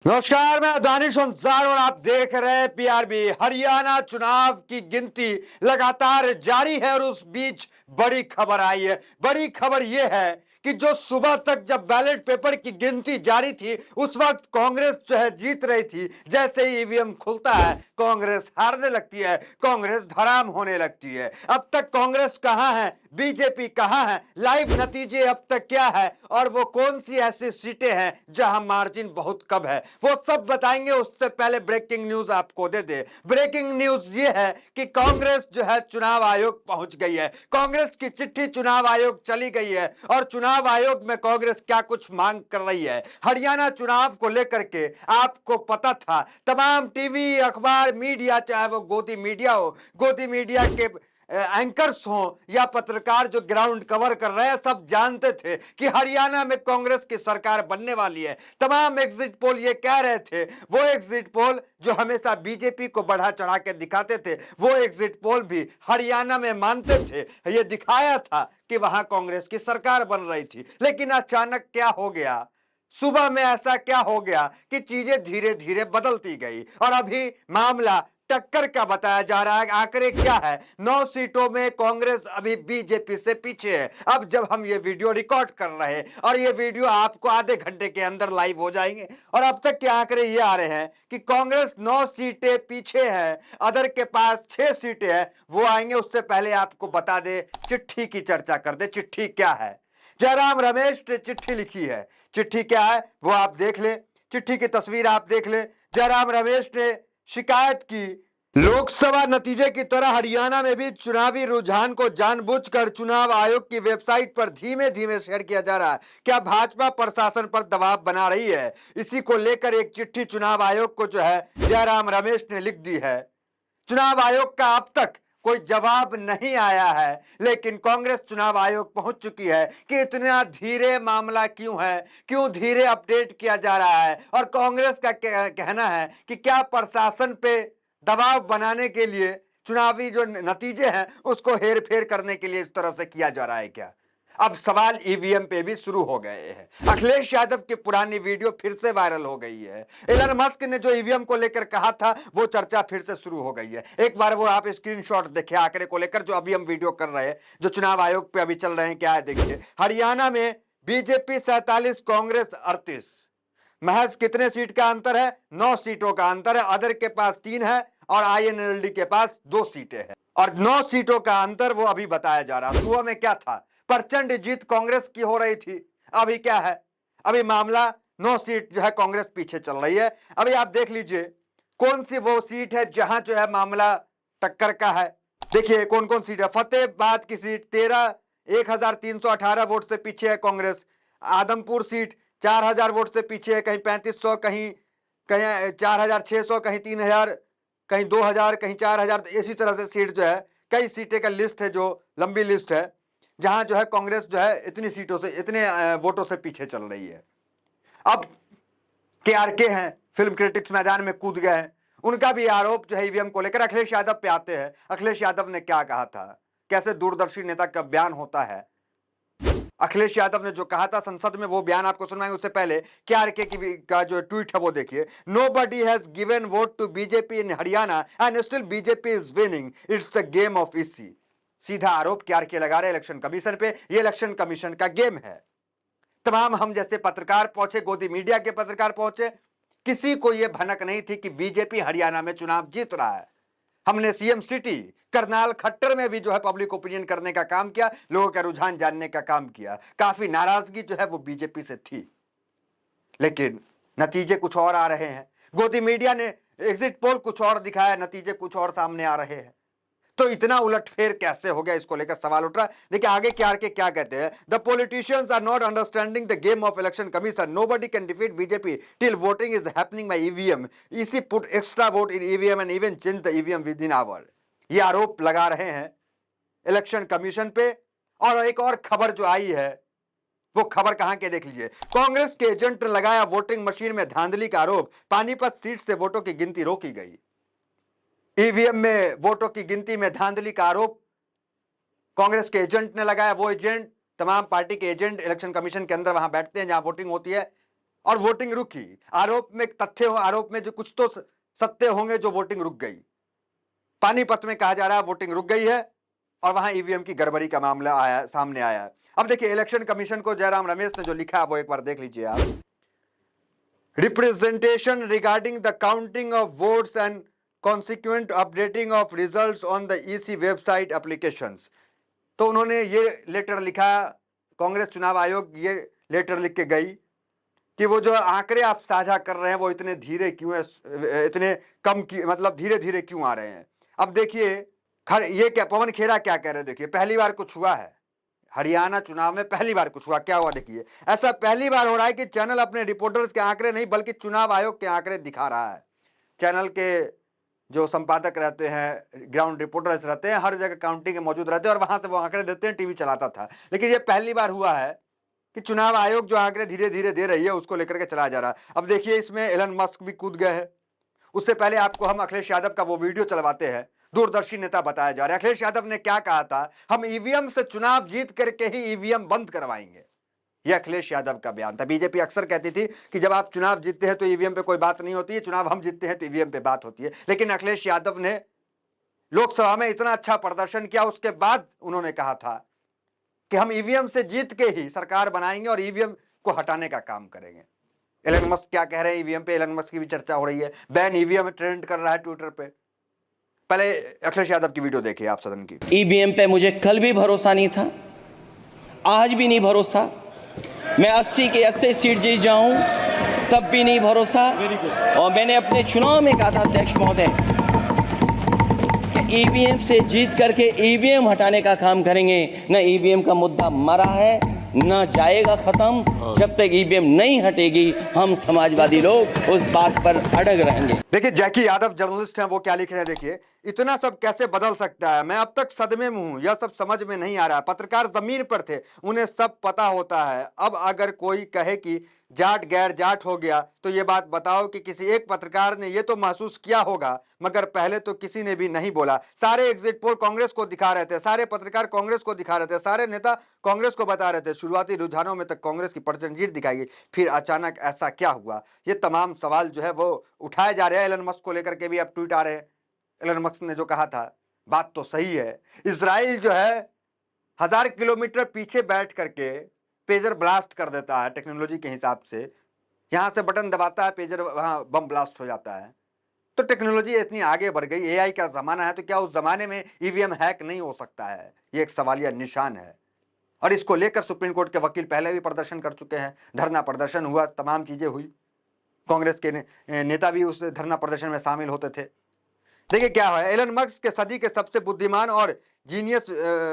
नमस्कार, मैं दानिश अंसार और आप देख रहे हैं पीआरबी। हरियाणा चुनाव की गिनती लगातार जारी है और उस बीच बड़ी खबर आई है। बड़ी खबर यह है कि जो सुबह तक जब बैलेट पेपर की गिनती जारी थी उस वक्त कांग्रेस जो है जीत रही थी। जैसे ही ईवीएम खुलता है कांग्रेस हारने लगती है, कांग्रेस धराम होने लगती है। अब तक कांग्रेस कहां है, बीजेपी कहां है, लाइव नतीजे अब तक क्या है और वो कौन सी ऐसी सीटें हैं जहां मार्जिन बहुत कम है, वो सब बताएंगे। उससे पहले ब्रेकिंग न्यूज आपको दे दे। ब्रेकिंग न्यूज ये है कि कांग्रेस जो है चुनाव आयोग पहुंच गई है। कांग्रेस की चिट्ठी चुनाव आयोग चली गई है और चुनाव आयोग में कांग्रेस क्या कुछ मांग कर रही है। हरियाणा चुनाव को लेकर के आपको पता था, तमाम टीवी अखबार मीडिया, चाहे वो गोदी मीडिया हो, गोदी मीडिया के एंकर्स हो या पत्रकार जो ग्राउंड कवर कर रहे हैं, सब जानते थे कि हरियाणा में कांग्रेस की सरकार बनने वाली है। तमाम एग्जिट पोल ये कह रहे थे, वो एग्जिट पोल जो हमेशा बीजेपी को बढ़ा चढ़ा के दिखाते थे, वो एग्जिट पोल भी हरियाणा में मानते थे, ये दिखाया था कि वहां कांग्रेस की सरकार बन रही थी। लेकिन अचानक क्या हो गया, सुबह में ऐसा क्या हो गया कि चीजें धीरे धीरे बदलती गई और अभी मामला टक्कर का बताया जा रहा है। आंकड़े क्या है, 9 सीटों में कांग्रेस अभी बीजेपी से पीछे है। अब जब हम ये वीडियो रिकॉर्ड कर रहे हैं और ये वीडियो आपको आधे घंटे के अंदर लाइव हो जाएंगे और अब तक के आंकड़े ये आ रहे हैं कि कांग्रेस 9 सीटें पीछे है, अदर के पास 6 सीटें हैं। वो आएंगे, उससे पहले आपको बता दे, चिट्ठी की चर्चा कर दे। चिट्ठी क्या है, जयराम रमेश ने चिट्ठी लिखी है। चिट्ठी क्या है वो आप देख ले, चिट्ठी की तस्वीर आप देख ले। जयराम रमेश ने शिकायत की, लोकसभा नतीजे की तरह हरियाणा में भी चुनावी रुझान को जानबूझकर चुनाव आयोग की वेबसाइट पर धीमे धीमे शेयर किया जा रहा है। क्या भाजपा प्रशासन पर दबाव बना रही है? इसी को लेकर एक चिट्ठी चुनाव आयोग को जो है जयराम रमेश ने लिख दी है। चुनाव आयोग का अब तक कोई जवाब नहीं आया है, लेकिन कांग्रेस चुनाव आयोग पहुंच चुकी है कि इतना धीरे मामला क्यों है, क्यों धीरे अपडेट किया जा रहा है। और कांग्रेस का कहना है कि क्या प्रशासन पे दबाव बनाने के लिए, चुनावी जो नतीजे हैं उसको हेर फेर करने के लिए इस तरह से किया जा रहा है क्या? अब सवाल ईवीएम पे भी शुरू हो गए हैं। अखिलेश यादव की पुरानी वीडियो फिर से वायरल हो गई है। एलन मस्क ने जो ईवीएम को लेकर कहा था वो चर्चा फिर से शुरू हो गई है। एक बार वो आप स्क्रीनशॉट देखिए आंकड़े को लेकर, जो अभी हम वीडियो कर रहे हैं, जो चुनाव आयोग पे अभी चल रहे हैं। क्या है देखिए, हरियाणा में बीजेपी 47, कांग्रेस 38। महज कितने सीट का अंतर है? 9 सीटों का अंतर है। अदर के पास 3 है और आईएनएलडी के पास 2 सीटें हैं और 9 सीटों का अंतर वो अभी बताया जा रहा है। सुबह में क्या था, प्रचंड जीत कांग्रेस की हो रही थी। अभी क्या है, अभी मामला 9 सीट जो है कांग्रेस पीछे चल रही है। अभी आप देख लीजिए कौन सी वो सीट है जहां जो है मामला टक्कर का है। देखिए कौन कौन सीट है। फतेहाबाद की सीट 13, 1318 वोट से पीछे है कांग्रेस। आदमपुर सीट 4000 वोट से पीछे है, कहीं 3500, कहीं कहीं 4600, कहीं 3000, कहीं 2000, कहीं 4000। इसी तरह से सीट जो है, कई सीटें का लिस्ट है, जो लंबी लिस्ट है, जहां जो है कांग्रेस जो है इतनी सीटों से, इतने वोटों से पीछे चल रही है। अब केआरके हैं, फिल्म क्रिटिक्स मैदान में कूद गए हैं। उनका भी आरोप जो है ईवीएम को लेकर। अखिलेश यादव पे आते हैं। अखिलेश यादव ने क्या कहा था, कैसे दूरदर्शी नेता का बयान होता है। अखिलेश यादव ने जो कहा था संसद में, वो बयान आपको सुनाएंगे। उससे पहले केआरके का जो ट्वीट है वो देखिए। Nobody has given vote to BJP in Haryana and still BJP is winning, it's the game of EC. सीधा आरोप केआरके लगा रहे इलेक्शन कमीशन पे। ये इलेक्शन कमीशन का गेम है। तमाम हम जैसे पत्रकार पहुंचे, गोदी मीडिया के पत्रकार पहुंचे, किसी को यह भनक नहीं थी कि बीजेपी हरियाणा में चुनाव जीत रहा है। हमने सीएम सिटी करनाल खट्टर में भी जो है पब्लिक ओपिनियन करने का काम किया, लोगों का रुझान जानने का काम किया। काफी नाराजगी जो है वो बीजेपी से थी, लेकिन नतीजे कुछ और आ रहे हैं। गोदी मीडिया ने एग्जिट पोल कुछ और दिखाया, नतीजे कुछ और सामने आ रहे हैं। तो इतना उलटफेर कैसे हो गया, इसको लेकर सवाल उठ रहा है। देखिए आगे क्या कहते हैं। The politicians are not understanding the game of election commission, nobody can defeat BJP till voting is happening by EVM, easy put extra vote in EVM and even change the EVM within hour. ये आरोप लगा रहे हैं election commission पे। और एक और खबर जो आई है, वो खबर कहां के देख लीजिए। कांग्रेस के एजेंट ने लगाया वोटिंग मशीन में धांधली का आरोप, पानीपत सीट से वोटों की गिनती रोकी गई। ईवीएम में वोटों की गिनती में धांधली का आरोप कांग्रेस के एजेंट ने लगाया। वो एजेंट, तमाम पार्टी के एजेंट इलेक्शन कमीशन के अंदर वहां बैठते हैं जहां वोटिंग होती है, और वोटिंग रुकी। आरोप में तथ्य हो, आरोप में जो कुछ तो सत्य होंगे जो वोटिंग रुक गई। पानीपत में कहा जा रहा है वोटिंग रुक गई है और वहां ईवीएम की गड़बड़ी का मामला आया, सामने आया है। अब देखिए इलेक्शन कमीशन को जयराम रमेश ने जो लिखा है वो एक बार देख लीजिए आप। Representation regarding the counting of votes and consequent updating of results on the EC website applications. तो उन्होंने ये लेटर लिखा, कांग्रेस चुनाव आयोग ये लेटर लिख के गई कि वो जो आंकड़े आप साझा कर रहे हैं वो इतने धीरे क्यों है, इतने कम की मतलब धीरे धीरे क्यों आ रहे हैं। अब देखिए ये क्या पवन खेरा क्या कह रहे हैं, देखिए पहली बार कुछ हुआ है हरियाणा चुनाव में, पहली बार कुछ हुआ। क्या हुआ देखिए, ऐसा पहली बार हो रहा है कि चैनल अपने रिपोर्टर्स के आंकड़े नहीं बल्कि चुनाव आयोग के आंकड़े दिखा रहा है। चैनल के जो संपादक रहते हैं, ग्राउंड रिपोर्टर्स रहते हैं, हर जगह काउंटिंग में मौजूद रहते हैं और वहां से वो आंकड़े देते हैं, टीवी चलाता था। लेकिन ये पहली बार हुआ है कि चुनाव आयोग जो आंकड़े धीरे धीरे दे रही है उसको लेकर के चलाया जा रहा है। अब देखिए इसमें एलन मस्क भी कूद गए हैं। उससे पहले आपको हम अखिलेश यादव का वो वीडियो चलवाते हैं, दूरदर्शी नेता बताया जा रहा है। अखिलेश यादव ने क्या कहा था, हम ईवीएम से चुनाव जीत करके ही ईवीएम बंद करवाएंगे। यह अखिलेश यादव का बयान था। बीजेपी अक्सर कहती थी कि जब आप चुनाव जीतते हैं तो ईवीएम पे कोई बात नहीं होती है, चुनाव हम जीतते हैं तो ईवीएम पे बात होती है। लेकिन अखिलेश यादव ने लोकसभा में इतना अच्छा प्रदर्शन किया, उसके बाद उन्होंने कहा था कि हम ईवीएम से जीत के ही सरकार बनाएंगे और ईवीएम को हटाने का काम करेंगे। एलन मस्क क्या कह रहे हैं ईवीएम पे, एलन मस्क की भी चर्चा हो रही है, बैन ईवीएम ट्रेंड कर रहा है ट्विटर पे। पहले अखिलेश यादव की वीडियो देखिए आप सदन की। ईवीएम पे मुझे कल भी भरोसा नहीं था, आज भी नहीं भरोसा। मैं 80 के 80 सीट जीत जाऊं तब भी नहीं भरोसा। और मैंने अपने चुनाव में कहा था अध्यक्ष महोदय कि ईवीएम से जीत करके ईवीएम हटाने का काम करेंगे। न ईवीएम का मुद्दा मरा है न जाएगा खत्म। जब तक ईवीएम नहीं हटेगी हम समाजवादी लोग उस बात पर अड़ग रहेंगे। देखिए जैकी यादव जर्नलिस्ट हैं, वो क्या लिख रहे हैं देखिए। इतना सब कैसे बदल सकता है, मैं अब तक सदमे में हूं, यह सब समझ में नहीं आ रहा। पत्रकार जमीन पर थे, उन्हें सब पता होता है। अब अगर कोई कहे कि जाट गैर जाट हो गया तो ये बात बताओ कि किसी एक पत्रकार ने ये तो महसूस किया होगा, मगर पहले तो किसी ने भी नहीं बोला। सारे एग्जिट पोल कांग्रेस को दिखा रहे थे, सारे पत्रकार कांग्रेस को दिखा रहे थे, सारे नेता कांग्रेस को बता रहे थे। शुरुआती रुझानों में तक कांग्रेस की परसेंट जीत दिखाई गई, फिर अचानक ऐसा क्या हुआ। ये तमाम सवाल जो है वो उठाए जा रहे हैं। एलन मस्क को लेकर के भी अब ट्वीट आ रहे हैं। एलन मस्क ने जो कहा था बात तो सही है। इजराइल जो है 1000 किलोमीटर पीछे बैठ करके पेजर ब्लास्ट कर देता है टेक्नोलॉजी के हिसाब से। यहां से बटन दबाता है, पेजर वहां बम ब्लास्ट हो जाता है। तो टेक्नोलॉजी इतनी आगे बढ़ गई, एआई का जमाना है, तो क्या उस जमाने में ईवीएम हैक नहीं हो सकता है? ये एक सवालिया निशान है। और इसको लेकर सुप्रीम कोर्ट के वकील पहले भी प्रदर्शन कर चुके हैं। धरना प्रदर्शन हुआ, तमाम चीजें हुई, कांग्रेस के नेता भी उस धरना प्रदर्शन में शामिल होते थे। देखिए क्या है, एलन मस्क के सदी के सबसे बुद्धिमान और जीनियस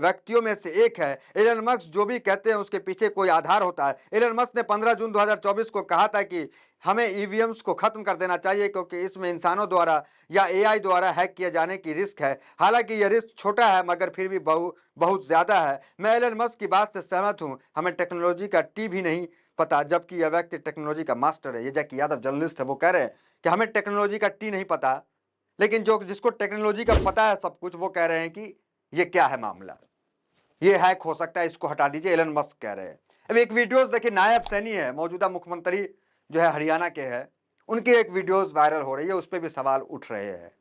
व्यक्तियों में से एक है। एलन मस्क जो भी कहते हैं उसके पीछे कोई आधार होता है। एलन मस्क ने 15 जून 2024 को कहा था कि हमें ईवीएम्स को खत्म कर देना चाहिए क्योंकि इसमें इंसानों द्वारा या एआई द्वारा हैक किए जाने की रिस्क है। हालांकि यह रिस्क छोटा है मगर फिर भी बहुत ज्यादा है। मैं एलन मस्क की बात से सहमत हूं। हमें टेक्नोलॉजी का टी भी नहीं पता, जबकि यह व्यक्ति टेक्नोलॉजी का मास्टर है। ये जैकी यादव जर्नलिस्ट है, वो कह रहे हैं कि हमें टेक्नोलॉजी का टी नहीं पता, लेकिन जिसको टेक्नोलॉजी का पता है सब कुछ, वो कह रहे हैं कि ये क्या है मामला, ये हैक हो सकता है, इसको हटा दीजिए, एलन मस्क कह रहे हैं। अब एक वीडियोस देखिए, नायब सैनी है, मौजूदा मुख्यमंत्री जो है हरियाणा के है, उनकी एक वीडियोस वायरल हो रही है, उस पर भी सवाल उठ रहे हैं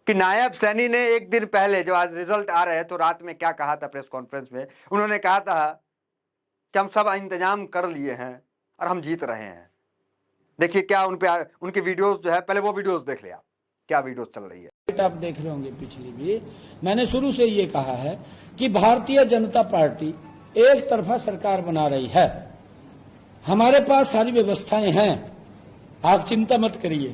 कि नायब सैनी ने एक दिन पहले जब आज रिजल्ट आ रहे हैं तो रात में क्या कहा था प्रेस कॉन्फ्रेंस में। उन्होंने कहा था कि हम सब इंतजाम कर लिए हैं और हम जीत रहे हैं। देखिए क्या उनकी वीडियोस जो है, पहले वो वीडियोस देख लिया क्या वीडियोस चल रही है। आप देख रहे होंगे पिछली भी मैंने शुरू से ये कहा है कि भारतीय जनता पार्टी एक तरफा सरकार बना रही है। हमारे पास सारी व्यवस्थाएं हैं, आप चिंता मत करिए।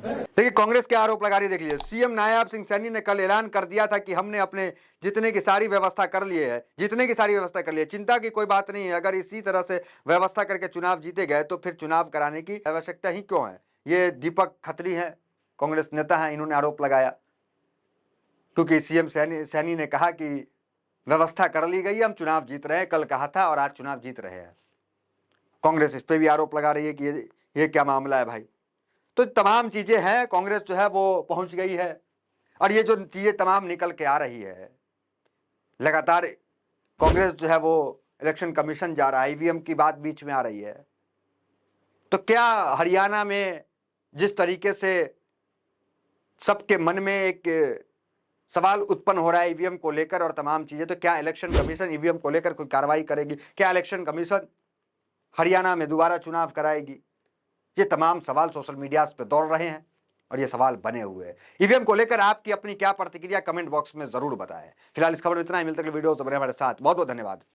देखिए कांग्रेस के आरोप लगा रही, देख लीजिए। सीएम नायब सिंह सैनी ने कल ऐलान कर दिया था कि हमने अपने जितने की सारी व्यवस्था कर ली है, जितने की सारी व्यवस्था कर ली है, चिंता की कोई बात नहीं है। अगर इसी तरह से व्यवस्था करके चुनाव जीते गए तो फिर चुनाव कराने की आवश्यकता ही क्यों है। ये दीपक खत्री है, कांग्रेस नेता है, इन्होंने आरोप लगाया क्योंकि सीएम सैनी ने कहा कि व्यवस्था कर ली गई, हम चुनाव जीत रहे हैं, कल कहा था और आज चुनाव जीत रहे हैं। कांग्रेस इस पे भी आरोप लगा रही है कि ये क्या मामला है भाई। तो तमाम चीजें हैं, कांग्रेस जो है वो पहुंच गई है और ये जो चीजें तमाम निकल के आ रही है लगातार। कांग्रेस जो है वो इलेक्शन कमीशन जा रहा है, ईवीएम की बात बीच में आ रही है। तो क्या हरियाणा में जिस तरीके से सबके मन में एक सवाल उत्पन्न हो रहा है ईवीएम को लेकर और तमाम चीजें, तो क्या इलेक्शन कमीशन ईवीएम को लेकर कोई कार्रवाई करेगी? क्या इलेक्शन कमीशन हरियाणा में दोबारा चुनाव कराएगी? ये तमाम सवाल सोशल मीडिया पे दौड़ रहे हैं और ये सवाल बने हुए हैं। ईवीएम को लेकर आपकी अपनी क्या प्रतिक्रिया, कमेंट बॉक्स में जरूर बताएं। फिलहाल इस खबर में इतना ही, मिलते हैं वीडियो तो बने हमारे साथ। बहुत बहुत धन्यवाद।